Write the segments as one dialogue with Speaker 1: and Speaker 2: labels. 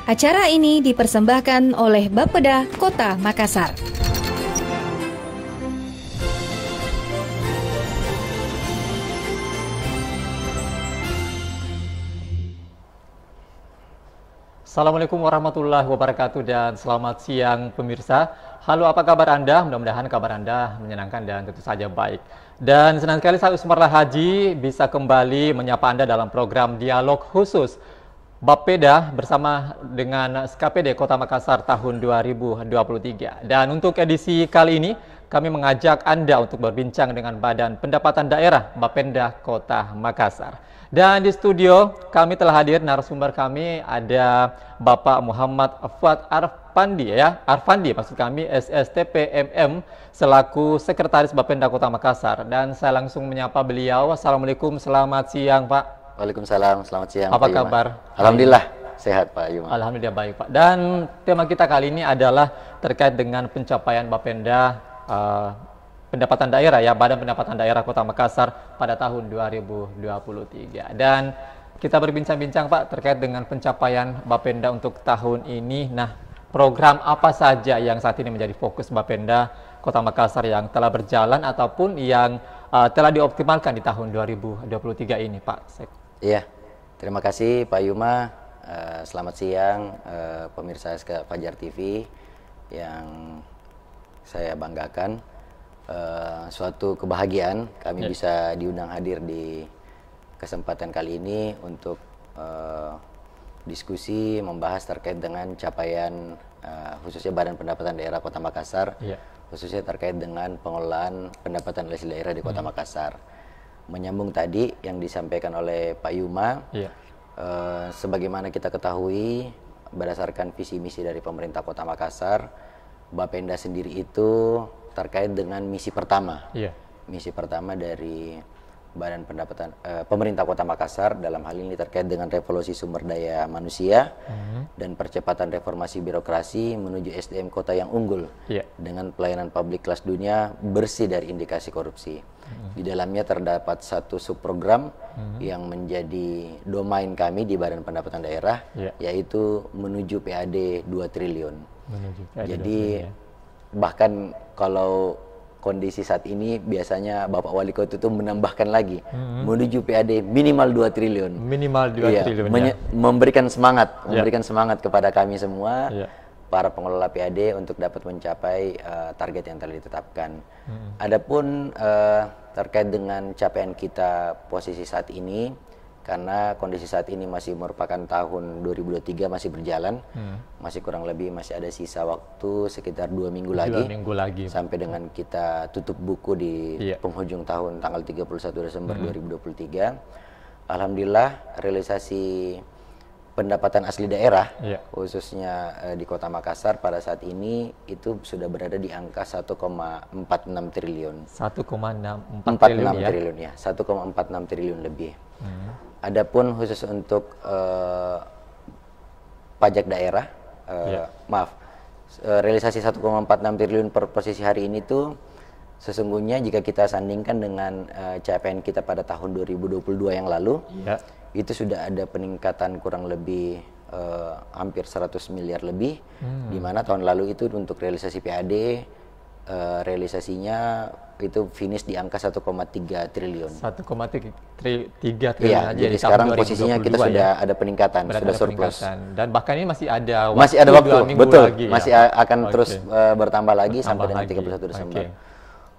Speaker 1: Acara ini dipersembahkan oleh Bapeda Kota Makassar.
Speaker 2: Assalamualaikum warahmatullahi wabarakatuh dan selamat siang pemirsa. Halo, apa kabar Anda? Mudah-mudahan kabar Anda menyenangkan dan tentu saja baik. Dan senang sekali saya Usmarlah Haji bisa kembali menyapa Anda dalam program Dialog Khusus Bapeda bersama dengan SKPD Kota Makassar tahun 2023. Dan untuk edisi kali ini kami mengajak Anda untuk berbincang dengan Badan Pendapatan Daerah Bapenda Kota Makassar. Dan di studio kami telah hadir narasumber kami ada Bapak Muhammad Fuad Arfandi maksud kami SSTP MM selaku Sekretaris Bapenda Kota Makassar. Dan saya langsung menyapa beliau. Assalamualaikum, selamat siang Pak.
Speaker 3: Waalaikumsalam, selamat siang.
Speaker 2: Apa kabar?
Speaker 3: Alhamdulillah sehat Pak Yuma.
Speaker 2: Alhamdulillah baik Pak. Dan tema kita kali ini adalah terkait dengan pencapaian Bapenda Pendapatan Daerah ya, Badan Pendapatan Daerah Kota Makassar pada tahun 2023. Dan kita berbincang-bincang Pak terkait dengan pencapaian Bapenda untuk tahun ini. Nah, program apa saja yang saat ini menjadi fokus Bapenda Kota Makassar yang telah berjalan ataupun yang telah dioptimalkan di tahun 2023 ini Pak?
Speaker 3: Iya, terima kasih Pak Yuma. Selamat siang pemirsa Fajar TV yang saya banggakan. Suatu kebahagiaan kami bisa diundang hadir di kesempatan kali ini untuk diskusi membahas terkait dengan capaian khususnya Badan Pendapatan Daerah Kota Makassar, khususnya terkait dengan pengelolaan pendapatan asli daerah di Kota Makassar. Menyambung tadi yang disampaikan oleh Pak Yuma, sebagaimana kita ketahui berdasarkan visi misi dari pemerintah Kota Makassar, Bapenda sendiri itu terkait dengan misi pertama. Misi pertama dari Badan Pendapatan pemerintah Kota Makassar dalam hal ini terkait dengan revolusi sumber daya manusia dan percepatan reformasi birokrasi menuju SDM kota yang unggul dengan pelayanan publik kelas dunia bersih dari indikasi korupsi. Di dalamnya terdapat satu subprogram yang menjadi domain kami di Badan Pendapatan Daerah, yaitu menuju PAD 2 triliun. Jadi bahkan kalau kondisi saat ini biasanya Bapak Wali Kota itu menambahkan lagi menuju PAD minimal 2 triliun.
Speaker 2: Minimal 2 triliun ya.
Speaker 3: Memberikan semangat kepada kami semua para pengelola PAD untuk dapat mencapai target yang telah ditetapkan. Adapun terkait dengan capaian kita posisi saat ini, karena kondisi saat ini masih merupakan tahun 2023 masih berjalan, masih kurang lebih masih ada sisa waktu sekitar 2 minggu lagi sampai dengan kita tutup buku di penghujung tahun tanggal 31 Desember 2023. Alhamdulillah realisasi pendapatan asli daerah khususnya di Kota Makassar pada saat ini itu sudah berada di angka 1,46 triliun.
Speaker 2: 1,46 triliun ya.
Speaker 3: 1,46 triliun lebih. Adapun khusus untuk pajak daerah, realisasi 1,46 triliun per posisi hari ini tuh sesungguhnya jika kita sandingkan dengan capaian kita pada tahun 2022 yang lalu, itu sudah ada peningkatan kurang lebih hampir 100 miliar lebih, di mana tahun lalu itu untuk realisasi PAD realisasinya itu finish di angka 1,3 triliun.
Speaker 2: 1,3 triliun aja.
Speaker 3: Jadi sekarang posisinya kita sudah ada peningkatan, sudah surplus.
Speaker 2: Dan bahkan ini masih ada
Speaker 3: waktu, betul,
Speaker 2: lagi,
Speaker 3: masih akan terus bertambah lagi sampai dengan 31 Desember.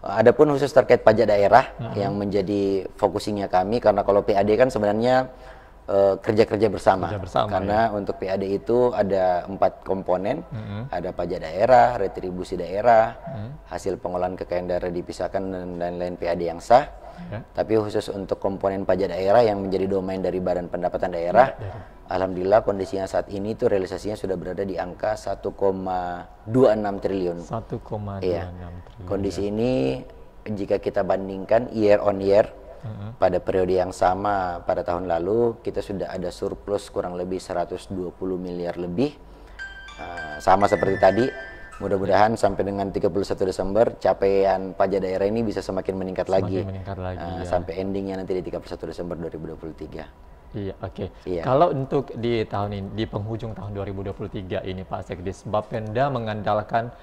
Speaker 3: Adapun khusus terkait pajak daerah yang menjadi fokusnya kami, karena kalau PAD kan sebenarnya kerja bersama karena untuk PAD itu ada 4 komponen, ada pajak daerah, retribusi daerah, hasil pengolahan kekayaan daerah dipisahkan dan lain-lain PAD yang sah. Tapi khusus untuk komponen pajak daerah yang menjadi domain dari Badan Pendapatan Daerah, alhamdulillah kondisinya saat ini tuh realisasinya sudah berada di angka 1,26 triliun.
Speaker 2: 1,26 triliun.
Speaker 3: Kondisi ini jika kita bandingkan year on year, pada periode yang sama pada tahun lalu kita sudah ada surplus kurang lebih 120 miliar lebih. Sama seperti tadi, mudah-mudahan sampai dengan 31 Desember capaian pajak daerah ini bisa semakin meningkat lagi.
Speaker 2: Ya.
Speaker 3: Sampai endingnya nanti di 31 Desember 2023.
Speaker 2: Iya, oke.
Speaker 3: Iya.
Speaker 2: Kalau untuk di tahun ini, di penghujung tahun 2023 ini Pak Sekdis, Bapenda mengandalkan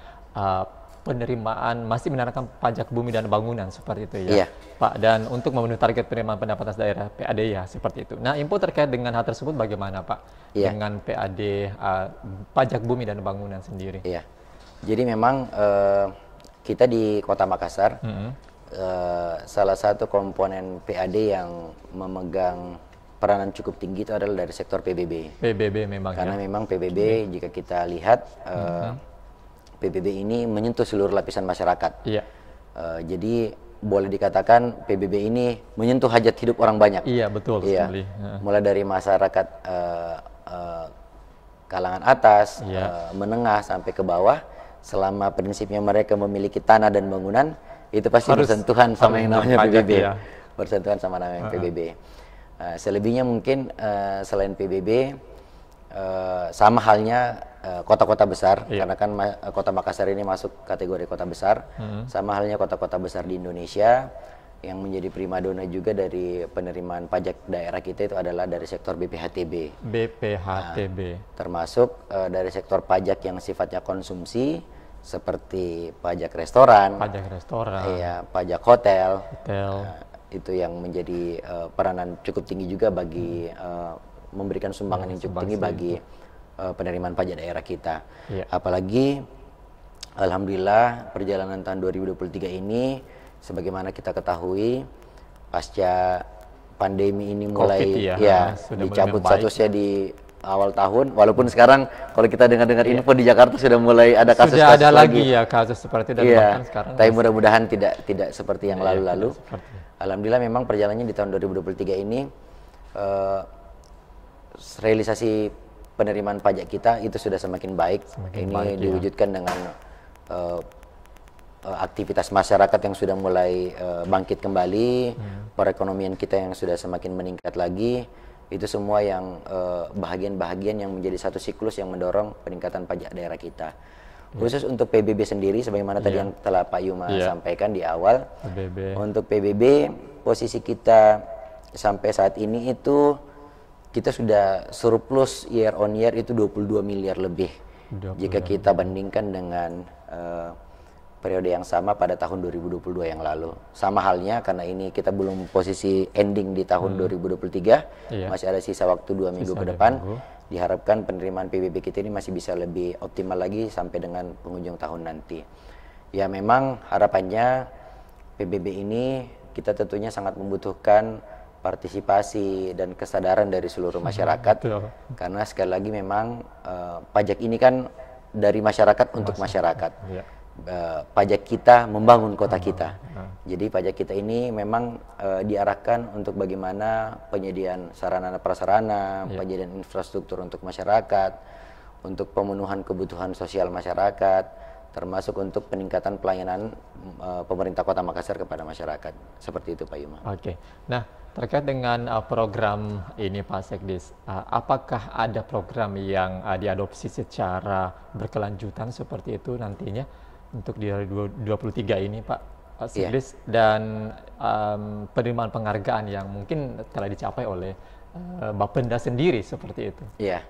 Speaker 2: penerimaan, masih mengandalkan pajak bumi dan bangunan seperti itu ya,
Speaker 3: Iya.
Speaker 2: Pak. Dan untuk memenuhi target penerimaan pendapatan daerah (PAD) ya seperti itu. Nah, info terkait dengan hal tersebut bagaimana Pak?
Speaker 3: Iya.
Speaker 2: Dengan PAD pajak bumi dan bangunan sendiri?
Speaker 3: Iya. Jadi memang kita di Kota Makassar salah satu komponen PAD yang memegang peranan cukup tinggi itu adalah dari sektor PBB.
Speaker 2: PBB memang
Speaker 3: Karena
Speaker 2: ya?
Speaker 3: memang PBB jika kita lihat PBB ini menyentuh seluruh lapisan masyarakat.
Speaker 2: Iya.
Speaker 3: Jadi boleh dikatakan PBB ini menyentuh hajat hidup orang banyak.
Speaker 2: Iya, betul sekali.
Speaker 3: Mulai dari masyarakat kalangan atas, menengah sampai ke bawah, selama prinsipnya mereka memiliki tanah dan bangunan, itu pasti bersentuhan sama yang namanya PBB.
Speaker 2: Ya.
Speaker 3: Bersentuhan sama namanya PBB. Selebihnya mungkin selain PBB, sama halnya kota-kota besar, karena kan Kota Makassar ini masuk kategori kota besar, sama halnya kota-kota besar di Indonesia, yang menjadi primadona juga dari penerimaan pajak daerah kita itu adalah dari sektor BPHTB.
Speaker 2: BPHTB.
Speaker 3: Termasuk dari sektor pajak yang sifatnya konsumsi, seperti pajak restoran, iya, pajak hotel. Itu yang menjadi peranan cukup tinggi juga bagi memberikan sumbangan yang cukup tinggi bagi penerimaan pajak daerah kita. Apalagi alhamdulillah perjalanan tahun 2023 ini, sebagaimana kita ketahui, pasca pandemi ini mulai dicabut statusnya di awal tahun, walaupun sekarang kalau kita dengar-dengar info di Jakarta sudah mulai ada kasus-kasus
Speaker 2: sudah ada lagi ya kasus seperti itu, dan bahkan sekarang
Speaker 3: tapi mudah-mudahan tidak seperti yang lalu-lalu. Alhamdulillah memang perjalanannya di tahun 2023 ini realisasi penerimaan pajak kita itu sudah semakin baik. Ini diwujudkan dengan aktivitas masyarakat yang sudah mulai bangkit kembali, perekonomian kita yang sudah semakin meningkat lagi. Itu semua yang bahagian-bahagian yang menjadi satu siklus yang mendorong peningkatan pajak daerah kita. Khusus untuk PBB sendiri, sebagaimana tadi yang telah Pak Yuma sampaikan di awal, untuk PBB posisi kita sampai saat ini itu kita sudah surplus year on year itu 22 miliar lebih. Jika kita bandingkan dengan periode yang sama pada tahun 2022 yang lalu. Sama halnya karena ini kita belum posisi ending di tahun 2023, masih ada sisa waktu 2 minggu ke depan. Diharapkan penerimaan PBB kita ini masih bisa lebih optimal lagi sampai dengan penghujung tahun nanti. Ya memang harapannya PBB ini kita tentunya sangat membutuhkan partisipasi dan kesadaran dari seluruh masyarakat. Karena sekali lagi memang pajak ini kan dari masyarakat untuk masyarakat. Pajak kita membangun kota kita. Jadi pajak kita ini memang diarahkan untuk bagaimana penyediaan sarana prasarana, penyediaan infrastruktur untuk masyarakat, untuk pemenuhan kebutuhan sosial masyarakat, termasuk untuk peningkatan pelayanan pemerintah Kota Makassar kepada masyarakat. Seperti itu Pak Yuma.
Speaker 2: Oke. Nah, terkait dengan program ini Pak Sekdis, apakah ada program yang diadopsi secara berkelanjutan seperti itu nantinya untuk di 2023 ini Pak Sekdis, dan penerimaan penghargaan yang mungkin telah dicapai oleh Bapenda sendiri seperti itu?
Speaker 3: Iya.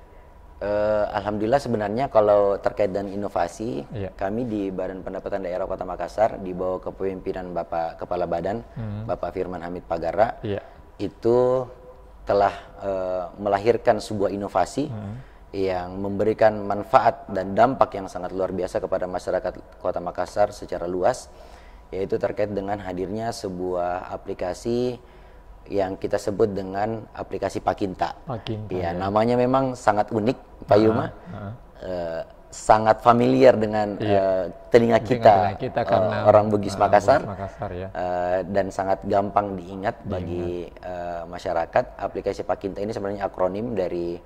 Speaker 3: Alhamdulillah sebenarnya kalau terkait dengan inovasi, kami di Badan Pendapatan Daerah Kota Makassar di bawah kepemimpinan Bapak Kepala Badan, Bapak Firman Hamid Pagara, itu telah melahirkan sebuah inovasi yang memberikan manfaat dan dampak yang sangat luar biasa kepada masyarakat Kota Makassar secara luas, yaitu terkait dengan hadirnya sebuah aplikasi yang kita sebut dengan aplikasi Pakinta. Ya, namanya memang sangat unik, Pak Yuma. Sangat familiar dengan telinga kita karena orang Bugis Makassar, dan sangat gampang diingat bagi masyarakat. Aplikasi Pakinta ini sebenarnya akronim dari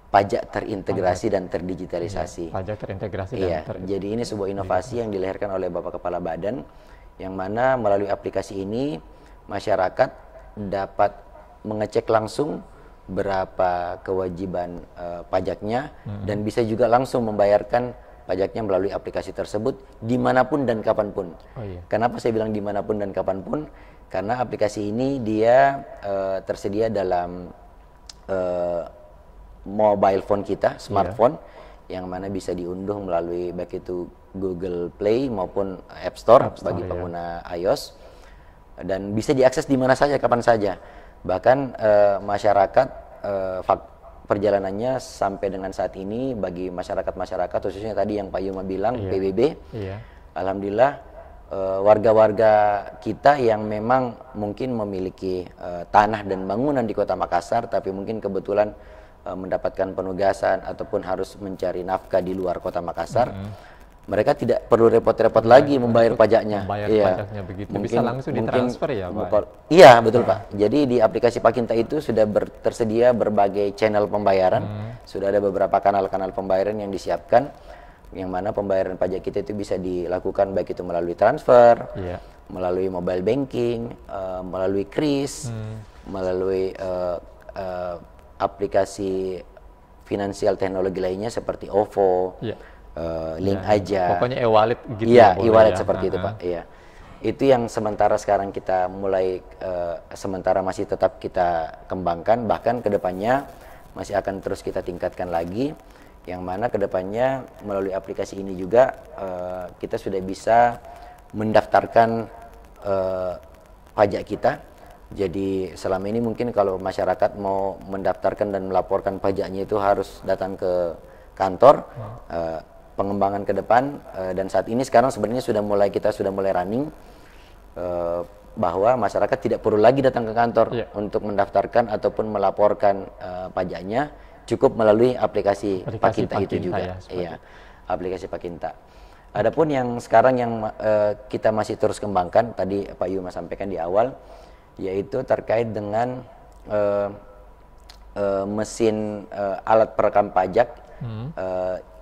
Speaker 3: pajak terintegrasi dan terdigitalisasi.
Speaker 2: Pajak terintegrasi
Speaker 3: jadi ini sebuah inovasi yang dilahirkan oleh Bapak Kepala Badan, yang mana melalui aplikasi ini masyarakat dapat mengecek langsung berapa kewajiban pajaknya, dan bisa juga langsung membayarkan pajaknya melalui aplikasi tersebut dimanapun dan kapanpun. Kenapa saya bilang dimanapun dan kapanpun? Karena aplikasi ini dia tersedia dalam mobile phone kita, smartphone, yang mana bisa diunduh melalui baik itu Google Play maupun App Store bagi pengguna iOS, dan bisa diakses di mana saja, kapan saja. Bahkan masyarakat perjalanannya sampai dengan saat ini bagi masyarakat khususnya tadi yang Pak Yuma bilang PBB, alhamdulillah warga-warga kita yang memang mungkin memiliki tanah dan bangunan di Kota Makassar, tapi mungkin kebetulan mendapatkan penugasan ataupun harus mencari nafkah di luar Kota Makassar, mereka tidak perlu repot-repot lagi membayar pajaknya.
Speaker 2: Pajaknya begitu. Mungkin, bisa langsung ditransfer ya, Pak?
Speaker 3: Iya, betul Pak. Jadi di aplikasi Pakinta itu sudah tersedia berbagai channel pembayaran. Sudah ada beberapa kanal-kanal pembayaran yang disiapkan, yang mana pembayaran pajak kita itu bisa dilakukan baik itu melalui transfer, melalui mobile banking, melalui KRIS, melalui aplikasi finansial teknologi lainnya seperti OVO, Link Aja.
Speaker 2: Pokoknya e-wallet gitu.
Speaker 3: Iya, e-wallet seperti itu Pak. Iya. Itu yang sementara sekarang kita mulai, sementara masih tetap kita kembangkan, bahkan kedepannya masih akan terus kita tingkatkan lagi, yang mana kedepannya melalui aplikasi ini juga kita sudah bisa mendaftarkan pajak kita. Jadi selama ini mungkin kalau masyarakat mau mendaftarkan dan melaporkan pajaknya itu harus datang ke kantor. Pengembangan ke depan dan saat ini sekarang sebenarnya kita sudah mulai running bahwa masyarakat tidak perlu lagi datang ke kantor untuk mendaftarkan ataupun melaporkan pajaknya, cukup melalui aplikasi Pakinta itu juga. Iya, aplikasi Pakinta. Adapun yang sekarang yang kita masih terus kembangkan, tadi Pak Yuma sampaikan di awal, yaitu terkait dengan mesin alat perekam pajak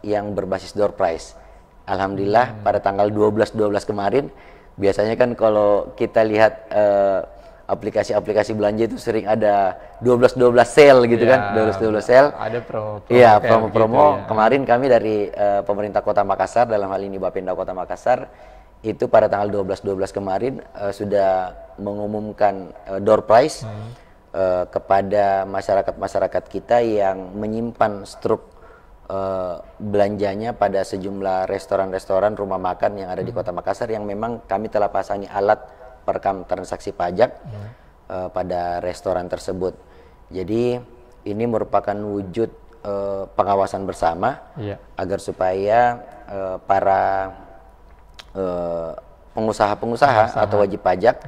Speaker 3: yang berbasis door prize. Alhamdulillah pada tanggal 12 kemarin, biasanya kan kalau kita lihat aplikasi-aplikasi belanja itu sering ada 12 sale gitu kan, 12 sale.
Speaker 2: Ada promo.
Speaker 3: Iya, promo-promo. Gitu, kemarin kami dari pemerintah Kota Makassar, dalam hal ini Bapenda Kota Makassar, itu pada tanggal 12 kemarin sudah mengumumkan door prize kepada masyarakat kita yang menyimpan struk belanjanya pada sejumlah restoran-restoran, rumah makan yang ada di Kota Makassar, yang memang kami telah pasangi alat perekam transaksi pajak pada restoran tersebut. Jadi ini merupakan wujud pengawasan bersama agar supaya para pengusaha-pengusaha atau wajib pajak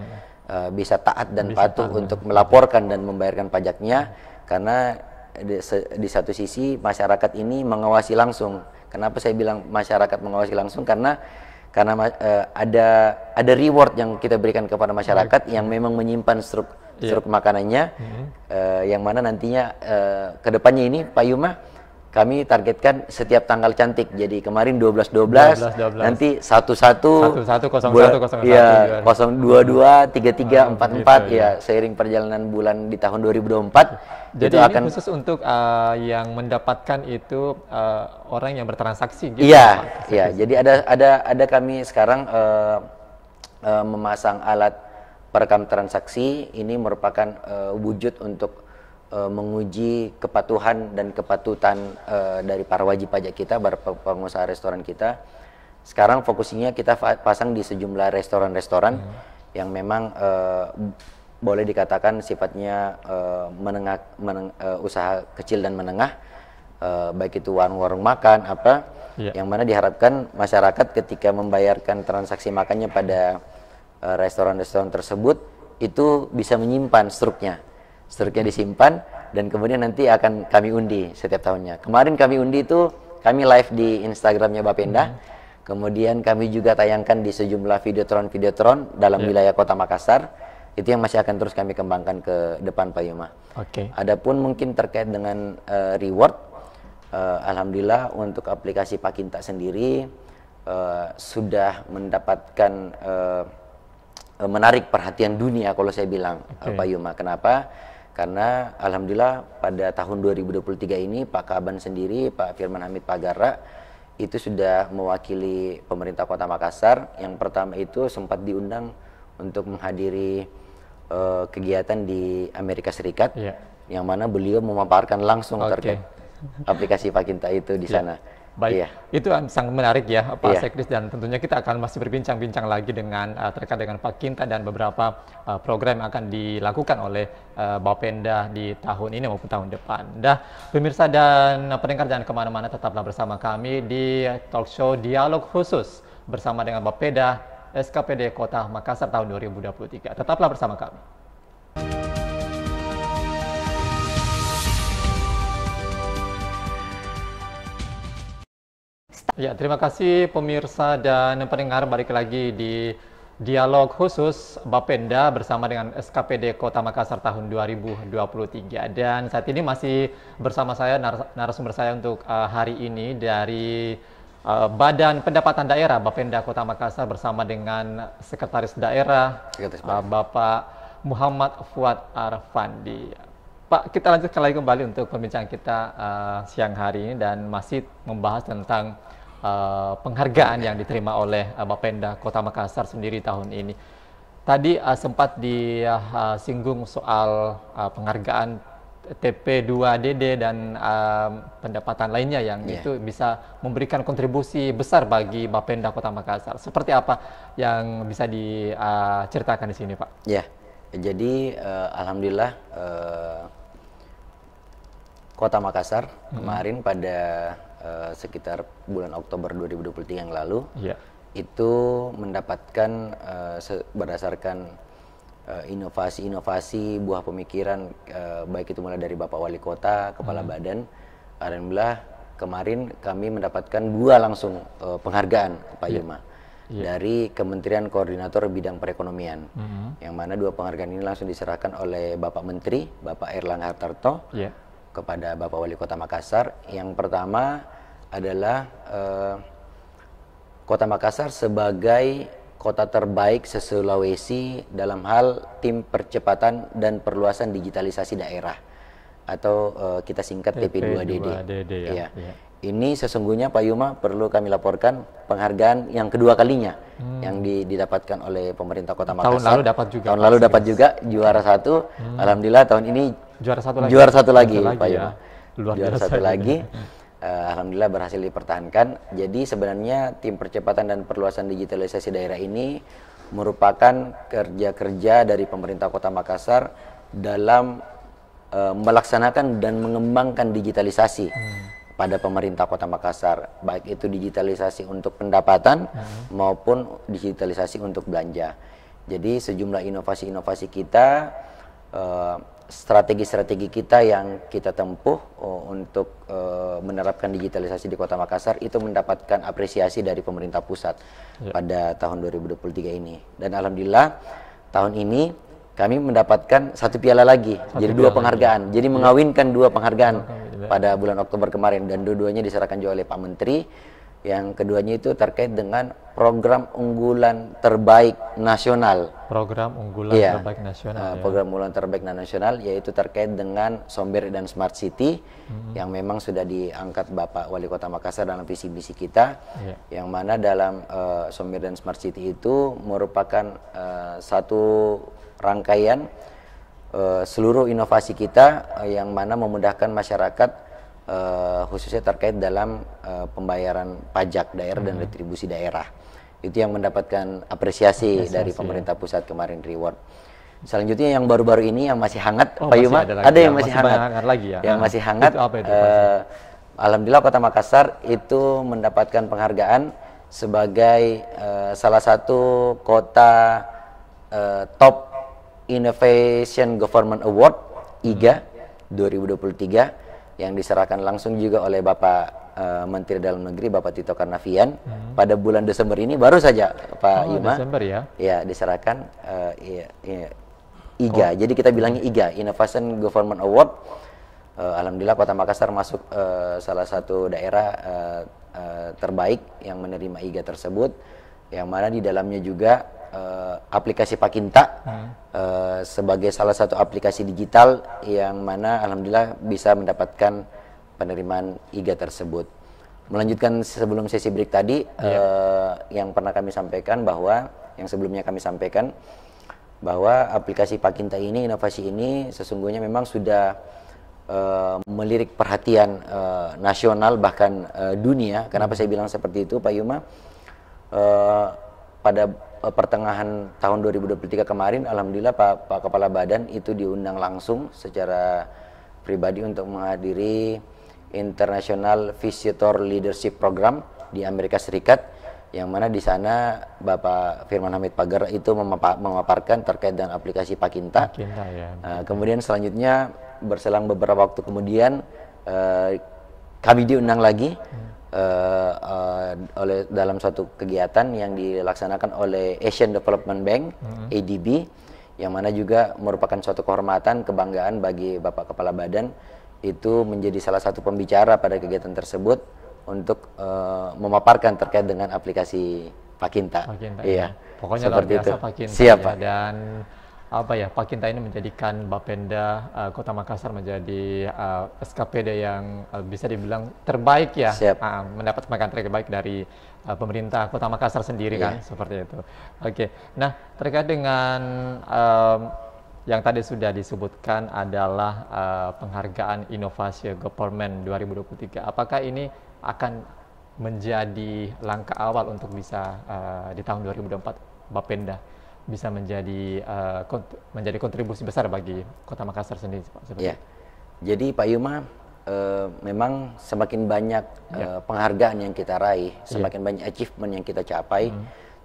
Speaker 3: bisa taat dan patuh untuk melaporkan dan membayarkan pajaknya, karena di satu sisi masyarakat ini mengawasi langsung. Kenapa saya bilang masyarakat mengawasi langsung? Karena ada reward yang kita berikan kepada masyarakat yang memang menyimpan struk makanannya, yang mana nantinya kedepannya ini Pak Yuma, kami targetkan setiap tanggal cantik. Jadi kemarin 12, nanti 11, 01, 02, 33, 44 ya, seiring perjalanan bulan di tahun 2024.
Speaker 2: Jadi itu akan khusus untuk yang mendapatkan itu orang yang bertransaksi gitu.
Speaker 3: Iya, iya. Jadi ada kami sekarang memasang alat perekam transaksi. Ini merupakan wujud untuk menguji kepatuhan dan kepatutan dari para wajib pajak kita, para pengusaha restoran kita. Sekarang fokusnya kita pasang di sejumlah restoran-restoran yang memang boleh dikatakan sifatnya usaha kecil dan menengah, baik itu warung-warung makan yang mana diharapkan masyarakat ketika membayarkan transaksi makannya pada restoran-restoran tersebut itu bisa menyimpan struknya disimpan, dan kemudian nanti akan kami undi setiap tahunnya. Kemarin kami undi itu kami live di Instagramnya Bapenda, kemudian kami juga tayangkan di sejumlah videotron dalam wilayah Kota Makassar. Itu yang masih akan terus kami kembangkan ke depan Pak Yuma. Adapun mungkin terkait dengan reward, alhamdulillah untuk aplikasi Pakinta sendiri sudah mendapatkan menarik perhatian dunia kalau saya bilang, Pak Yuma. Kenapa? Karena alhamdulillah pada tahun 2023 ini Pak Kaban sendiri, Pak Firman Hamid Pagara, itu sudah mewakili pemerintah Kota Makassar. Yang pertama itu sempat diundang untuk menghadiri kegiatan di Amerika Serikat, yang mana beliau memaparkan langsung terkait aplikasi Pakinta itu di sana.
Speaker 2: Baik,
Speaker 3: iya.
Speaker 2: Itu sangat menarik ya Pak Sekdes, dan tentunya kita akan masih berbincang-bincang lagi dengan terkait dengan Pakinta dan beberapa program yang akan dilakukan oleh Bapenda di tahun ini maupun tahun depan. Dah, pemirsa dan pendengar jangan kemana-mana, tetaplah bersama kami di talk show Dialog Khusus bersama dengan Bapeda SKPD Kota Makassar tahun 2023. Tetaplah bersama kami. Ya, terima kasih pemirsa dan pendengar, balik lagi di Dialog Khusus Bapenda bersama dengan SKPD Kota Makassar tahun 2023. Dan saat ini masih bersama saya, narasumber saya untuk hari ini dari Badan Pendapatan Daerah Bapenda Kota Makassar bersama dengan Sekretaris Daerah Bapak Muhammad Fuad Arfandi. Pak, kita lanjutkan lagi kembali untuk pembicaraan kita siang hari ini dan masih membahas tentang penghargaan yang diterima oleh Bapenda Kota Makassar sendiri tahun ini. Tadi sempat disinggung soal penghargaan TP2DD dan pendapatan lainnya yang itu bisa memberikan kontribusi besar bagi Bapenda Kota Makassar. Seperti apa yang bisa diceritakan di sini, Pak?
Speaker 3: Ya, jadi alhamdulillah Kota Makassar kemarin pada sekitar bulan Oktober 2023 yang lalu itu mendapatkan berdasarkan inovasi-inovasi buah pemikiran, baik itu mulai dari Bapak Wali Kota, Kepala Badan. Alhamdulillah kemarin kami mendapatkan 2 langsung penghargaan Pak Yuma dari Kementerian Koordinator Bidang Perekonomian, yang mana 2 penghargaan ini langsung diserahkan oleh Bapak Menteri, Bapak Erlangga Hartarto, kepada Bapak Wali Kota Makassar. Yang pertama adalah Kota Makassar sebagai kota terbaik se-Sulawesi dalam hal tim percepatan dan perluasan digitalisasi daerah, atau kita singkat TP2DD. Ya. Ini sesungguhnya Pak Yuma perlu kami laporkan penghargaan yang kedua kalinya yang didapatkan oleh pemerintah Kota Makassar.
Speaker 2: Tahun lalu dapat juga.
Speaker 3: Tahun lalu dapat juga juara 1. Alhamdulillah tahun ini juara satu lagi Pak Yuma. Juara satu lagi. Alhamdulillah berhasil dipertahankan. Jadi sebenarnya tim percepatan dan perluasan digitalisasi daerah ini merupakan kerja-kerja dari pemerintah Kota Makassar dalam melaksanakan dan mengembangkan digitalisasi pada pemerintah Kota Makassar, baik itu digitalisasi untuk pendapatan maupun digitalisasi untuk belanja. Jadi sejumlah inovasi-inovasi kita, strategi-strategi kita yang kita tempuh untuk menerapkan digitalisasi di Kota Makassar itu mendapatkan apresiasi dari pemerintah pusat pada tahun 2023 ini. Dan alhamdulillah tahun ini kami mendapatkan 1 piala lagi, jadi 2 penghargaan. Jadi mengawinkan 2 penghargaan pada bulan Oktober kemarin, dan dua-duanya diserahkan juga oleh Pak Menteri. Yang keduanya itu terkait dengan program unggulan terbaik nasional.
Speaker 2: Program unggulan terbaik nasional.
Speaker 3: Program unggulan terbaik nasional, yaitu terkait dengan Somber dan Smart City, yang memang sudah diangkat Bapak Wali Kota Makassar dalam visi misi kita. Yang mana dalam Somber dan Smart City itu merupakan satu rangkaian seluruh inovasi kita yang mana memudahkan masyarakat, khususnya terkait dalam pembayaran pajak daerah dan retribusi daerah. Itu yang mendapatkan apresiasi dari pemerintah pusat kemarin, reward. Selanjutnya yang baru-baru ini yang masih hangat, Pak Yuma, ada yang masih hangat lagi ya. Yang masih hangat, alhamdulillah Kota Makassar itu mendapatkan penghargaan sebagai salah satu kota top Innovation Government Award IGA 2023 yang diserahkan langsung juga oleh Bapak Menteri Dalam Negeri Bapak Tito Karnavian pada bulan Desember ini baru saja Pak Yuma.
Speaker 2: Desember ya?
Speaker 3: Ya, diserahkan IGA. Jadi kita bilangnya IGA, Innovation Government Award. Alhamdulillah Kota Makassar masuk salah satu daerah terbaik yang menerima IGA tersebut, yang mana di dalamnya juga aplikasi Pakinta sebagai salah satu aplikasi digital yang mana alhamdulillah bisa mendapatkan penerimaan IGA tersebut. Melanjutkan sebelum sesi break tadi, yang pernah kami sampaikan bahwa yang sebelumnya kami sampaikan bahwa aplikasi Pakinta ini, inovasi ini sesungguhnya memang sudah melirik perhatian nasional bahkan dunia. Kenapa saya bilang seperti itu, Pak Yuma? Pada pertengahan tahun 2023 kemarin, alhamdulillah Pak Kepala Badan itu diundang langsung secara pribadi untuk menghadiri International Visitor Leadership Program di Amerika Serikat, yang mana di sana Bapak Firman Hamid Pagar itu memaparkan terkait dengan aplikasi Pakinta. Kemudian selanjutnya berselang beberapa waktu kemudian kami diundang lagi oleh dalam suatu kegiatan yang dilaksanakan oleh Asian Development Bank ADB, yang mana juga merupakan suatu kehormatan, kebanggaan bagi Bapak Kepala Badan itu menjadi salah satu pembicara pada kegiatan tersebut untuk memaparkan terkait dengan aplikasi Pakinta. Iya.
Speaker 2: Pokoknya
Speaker 3: seperti
Speaker 2: luar biasa
Speaker 3: itu.
Speaker 2: Pakinta.
Speaker 3: Siap, Pak.
Speaker 2: Dan Pakinta ini menjadikan Bapenda Kota Makassar menjadi SKPD yang bisa dibilang terbaik ya. Mendapat penghargaan terbaik dari pemerintah Kota Makassar sendiri kan, seperti itu. Oke. Nah, terkait dengan yang tadi sudah disebutkan adalah penghargaan Inovasi Government 2023. Apakah ini akan menjadi langkah awal untuk bisa di tahun 2024 Bapenda bisa menjadi kontribusi besar bagi Kota Makassar sendiri, Pak?
Speaker 3: Ya. Jadi Pak Yuma, memang semakin banyak penghargaan yang kita raih, semakin banyak achievement yang kita capai,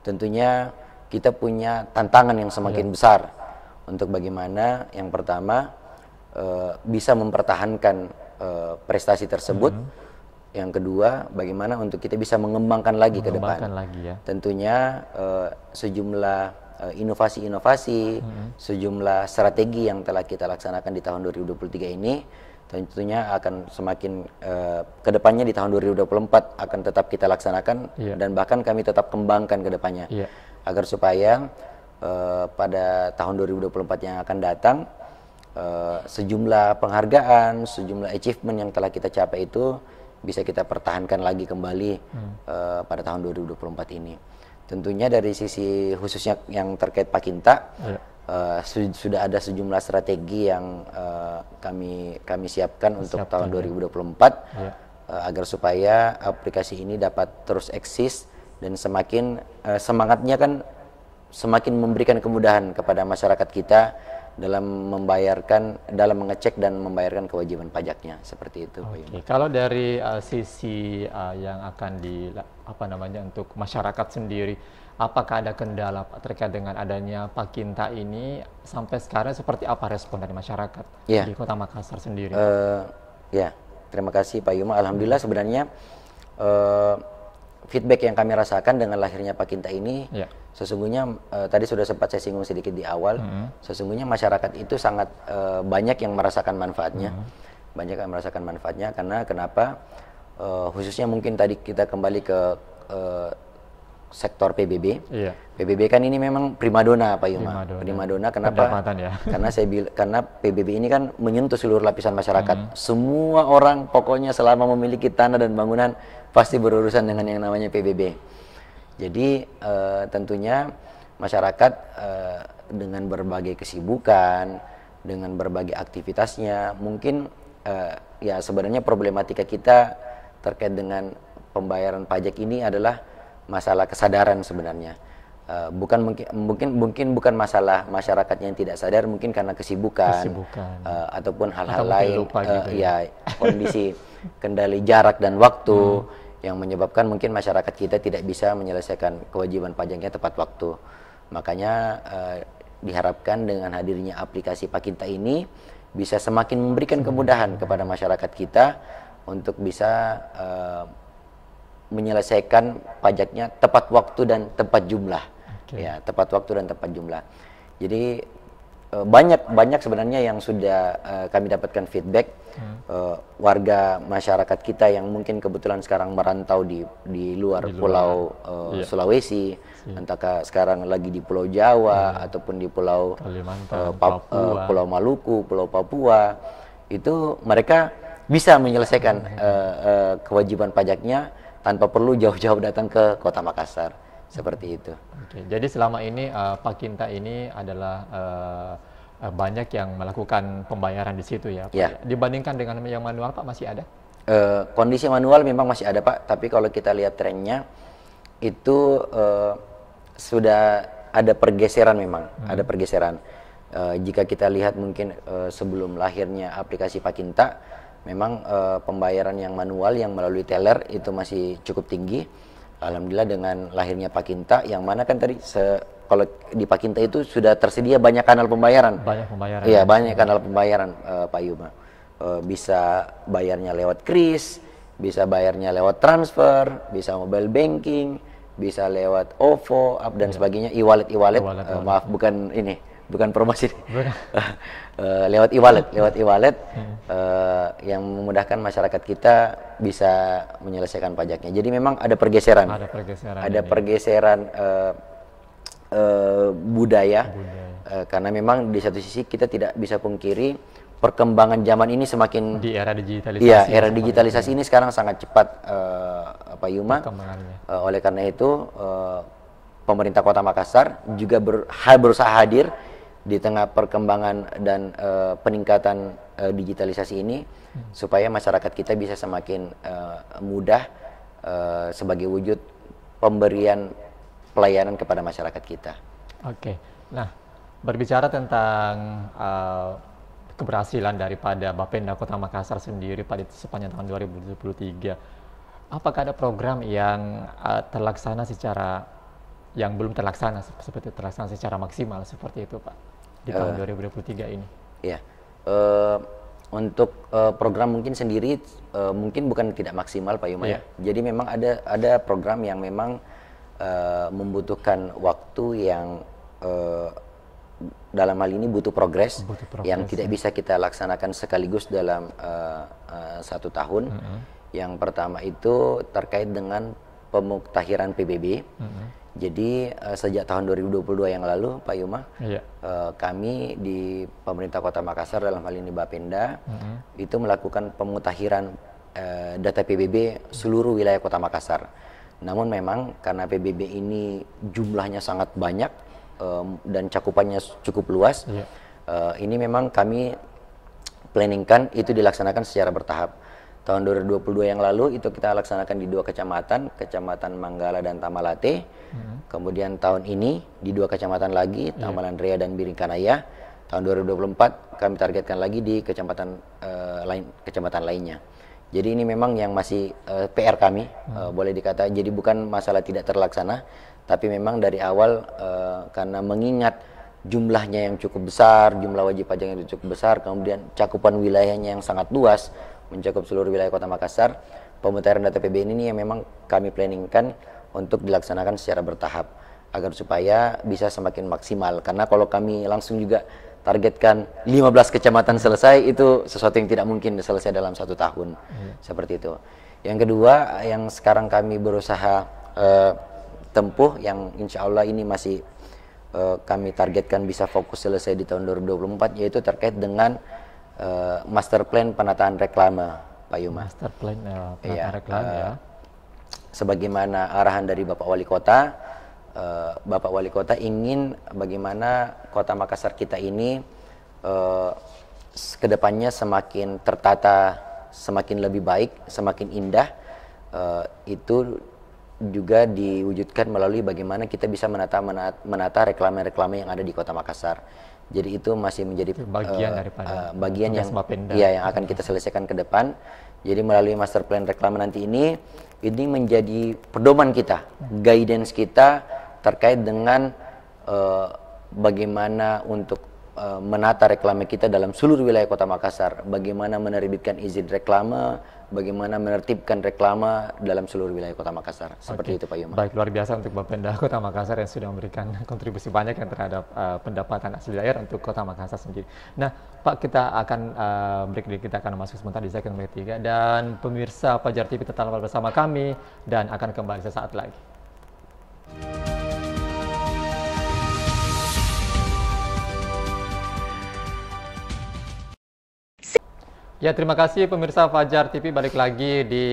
Speaker 3: tentunya kita punya tantangan yang semakin besar untuk bagaimana yang pertama bisa mempertahankan prestasi tersebut. Yang kedua, bagaimana untuk kita bisa mengembangkan lagi ke depan. Tentunya sejumlah inovasi-inovasi, sejumlah strategi yang telah kita laksanakan di tahun 2023 ini tentunya akan semakin kedepannya di tahun 2024 akan tetap kita laksanakan dan bahkan kami tetap kembangkan kedepannya agar supaya pada tahun 2024 yang akan datang sejumlah penghargaan, sejumlah achievement yang telah kita capai itu bisa kita pertahankan lagi kembali pada tahun 2024 ini. Tentunya dari sisi khususnya yang terkait Pakinta, sudah ada sejumlah strategi yang kami siapkan untuk tahun 2024 agar supaya aplikasi ini dapat terus eksis dan semakin semangatnya kan semakin memberikan kemudahan kepada masyarakat kita dalam mengecek dan membayarkan kewajiban pajaknya, seperti itu.
Speaker 2: Kalau dari sisi yang akan untuk masyarakat sendiri, apakah ada kendala Pak terkait dengan adanya Pakinta ini? Sampai sekarang seperti apa respon dari masyarakat di Kota Makassar sendiri?
Speaker 3: Terima kasih Pak Yuma. Alhamdulillah sebenarnya feedback yang kami rasakan dengan lahirnya Pakinta ini, sesungguhnya tadi sudah sempat saya singgung sedikit di awal, sesungguhnya masyarakat itu sangat banyak yang merasakan manfaatnya, karena kenapa? Khususnya mungkin tadi kita kembali ke sektor PBB. PBB kan ini memang primadona Pak Yuma. Primadona kenapa? Karena PBB ini kan menyentuh seluruh lapisan masyarakat. Semua orang pokoknya selama memiliki tanah dan bangunan pasti berurusan dengan yang namanya PBB. Jadi tentunya masyarakat dengan berbagai kesibukan, dengan berbagai aktivitasnya, mungkin sebenarnya problematika kita terkait dengan pembayaran pajak ini adalah masalah kesadaran sebenarnya. Mungkin bukan masalah masyarakatnya yang tidak sadar, mungkin karena kesibukan. Ataupun hal-hal lain, kondisi kendali jarak dan waktu yang menyebabkan mungkin masyarakat kita tidak bisa menyelesaikan kewajiban pajaknya tepat waktu. Makanya diharapkan dengan hadirnya aplikasi Pakinta ini bisa semakin memberikan kemudahan kepada masyarakat kita untuk bisa menyelesaikan pajaknya tepat waktu dan tepat jumlah. Tepat waktu dan tepat jumlah. Jadi banyak sebenarnya yang sudah kami dapatkan feedback warga masyarakat kita yang mungkin kebetulan sekarang merantau di luar pulau Sulawesi, entahkah sekarang lagi di Pulau Jawa ataupun di Pulau Pulau Maluku, Pulau Papua, itu mereka bisa menyelesaikan kewajiban pajaknya tanpa perlu jauh-jauh datang ke Kota Makassar. seperti itu.
Speaker 2: Oke, jadi selama ini Pakinta ini adalah banyak yang melakukan pembayaran di situ ya, Pak.
Speaker 3: Ya.
Speaker 2: Dibandingkan dengan yang manual, Pak, masih ada?
Speaker 3: Kondisi manual memang masih ada, Pak, tapi kalau kita lihat trennya itu sudah ada pergeseran memang, ada pergeseran. Jika kita lihat mungkin sebelum lahirnya aplikasi Pakinta, memang pembayaran yang manual yang melalui teller itu masih cukup tinggi. Alhamdulillah dengan lahirnya Pakinta, yang mana kan tadi kalau di Pakinta itu sudah tersedia banyak kanal pembayaran.
Speaker 2: Banyak pembayaran.
Speaker 3: Iya, banyak kanal pembayaran, Pak Yuma. Bisa bayarnya lewat kris, bisa bayarnya lewat transfer, bisa mobile banking, bisa lewat OVO, dan sebagainya, e-wallet. Maaf, bukan promosi. Lewat e-wallet yang memudahkan masyarakat kita bisa menyelesaikan pajaknya. Jadi memang ada pergeseran. Ada pergeseran budaya. Karena memang di satu sisi kita tidak bisa pungkiri perkembangan zaman ini semakin
Speaker 2: di era digitalisasi.
Speaker 3: Iya, era digitalisasi ini sekarang sangat cepat, Pak Yuma. Oleh karena itu pemerintah Kota Makassar juga berusaha hadir di tengah perkembangan dan peningkatan digitalisasi ini, supaya masyarakat kita bisa semakin mudah sebagai wujud pemberian pelayanan kepada masyarakat kita.
Speaker 2: Oke, nah berbicara tentang keberhasilan daripada Bapenda Kota Makassar sendiri pada sepanjang tahun 2023, apakah ada program yang terlaksana secara yang belum terlaksana secara maksimal seperti itu, Pak, di tahun 2023 ini?
Speaker 3: Ya, untuk program mungkin sendiri mungkin bukan tidak maksimal, Pak Yuma. Jadi memang ada program yang memang membutuhkan waktu yang dalam hal ini butuh progres yang tidak bisa kita laksanakan sekaligus dalam 1 tahun. Yang pertama itu terkait dengan pemuktahiran PBB. Jadi sejak tahun 2022 yang lalu, Pak Yuma, kami di pemerintah Kota Makassar, dalam hal ini Bapenda, itu melakukan pemutahiran data PBB seluruh wilayah Kota Makassar. Namun memang karena PBB ini jumlahnya sangat banyak dan cakupannya cukup luas, ini memang kami planningkan itu dilaksanakan secara bertahap. Tahun 2022 yang lalu itu kita laksanakan di 2 kecamatan, Kecamatan Manggala dan Tamalate. Kemudian tahun ini di 2 kecamatan lagi, Tamalan Rea dan Biringkanaya. Tahun 2024 kami targetkan lagi di kecamatan lainnya. Jadi ini memang yang masih PR kami, boleh dikata. Jadi bukan masalah tidak terlaksana, tapi memang dari awal karena mengingat jumlahnya yang cukup besar, jumlah wajib pajak yang cukup besar, kemudian cakupan wilayahnya yang sangat luas, mencakup seluruh wilayah Kota Makassar, pemutahiran data PBB ini yang memang kami planningkan untuk dilaksanakan secara bertahap agar supaya bisa semakin maksimal. Karena kalau kami langsung juga targetkan 15 kecamatan selesai, itu sesuatu yang tidak mungkin selesai dalam 1 tahun. Seperti itu. Yang kedua, yang sekarang kami berusaha tempuh, yang insya Allah ini masih kami targetkan bisa fokus selesai di tahun 2024, yaitu terkait dengan master plan penataan reklame, Pak Yuma.
Speaker 2: Master plan penataan reklame ya.
Speaker 3: Sebagaimana arahan dari Bapak Wali Kota, Bapak Wali Kota ingin bagaimana Kota Makassar kita ini kedepannya semakin tertata, semakin lebih baik, semakin indah. Itu juga diwujudkan melalui bagaimana kita bisa menata reklame-reklame yang ada di Kota Makassar. Jadi itu masih menjadi
Speaker 2: bagian daripada
Speaker 3: bagian yang akan kita selesaikan ke depan. Jadi melalui master plan reklame nanti ini menjadi pedoman kita, guidance kita terkait dengan bagaimana untuk menata reklame kita dalam seluruh wilayah Kota Makassar, bagaimana menerbitkan izin reklame, bagaimana menertibkan reklame dalam seluruh wilayah Kota Makassar. Seperti itu, Pak Yuma.
Speaker 2: Baik, luar biasa untuk Bapenda Kota Makassar yang sudah memberikan kontribusi banyak yang terhadap pendapatan asli daerah untuk Kota Makassar sendiri. Nah, Pak, kita akan break, kita akan masuk sebentar di segmen ketiga, dan pemirsa Fajar TV tetaplah bersama kami dan akan kembali sesaat lagi. Ya, terima kasih pemirsa Fajar TV, balik lagi di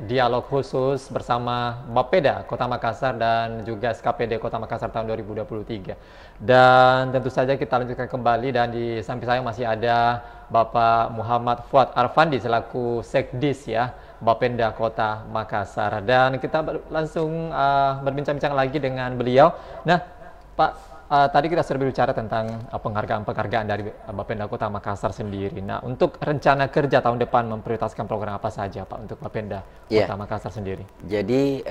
Speaker 2: dialog khusus bersama Bapeda Kota Makassar dan juga SKPD Kota Makassar tahun 2023. Dan tentu saja kita lanjutkan kembali, dan di samping saya masih ada Bapak Muhammad Fuad Arfandi selaku Sekdis ya Bapenda Kota Makassar. Dan kita langsung berbincang-bincang lagi dengan beliau. Nah, Pak, tadi kita sudah berbicara tentang penghargaan-penghargaan dari Bapenda Kota Makassar sendiri. Nah, untuk rencana kerja tahun depan memprioritaskan program apa saja, Pak, untuk Bapenda Kota Makassar sendiri? Jadi,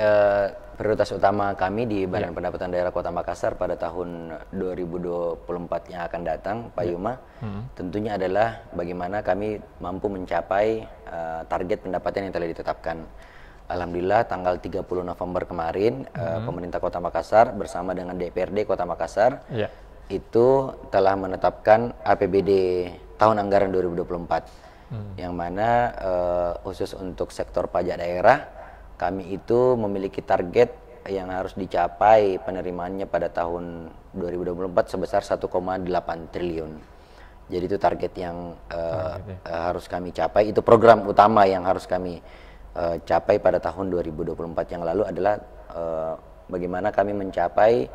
Speaker 3: prioritas utama kami di Badan Pendapatan Daerah Kota Makassar pada tahun 2024 yang akan datang, Pak Yuma, tentunya adalah bagaimana kami mampu mencapai target pendapatan yang telah ditetapkan. Alhamdulillah tanggal 30 November kemarin pemerintah Kota Makassar bersama dengan DPRD Kota Makassar itu telah menetapkan APBD tahun anggaran 2024 yang mana khusus untuk sektor pajak daerah kami itu memiliki target yang harus dicapai penerimaannya pada tahun 2024 sebesar 1,8 triliun. Jadi itu target yang harus kami capai, itu program utama yang harus kami capai pada tahun 2024 yang lalu adalah bagaimana kami mencapai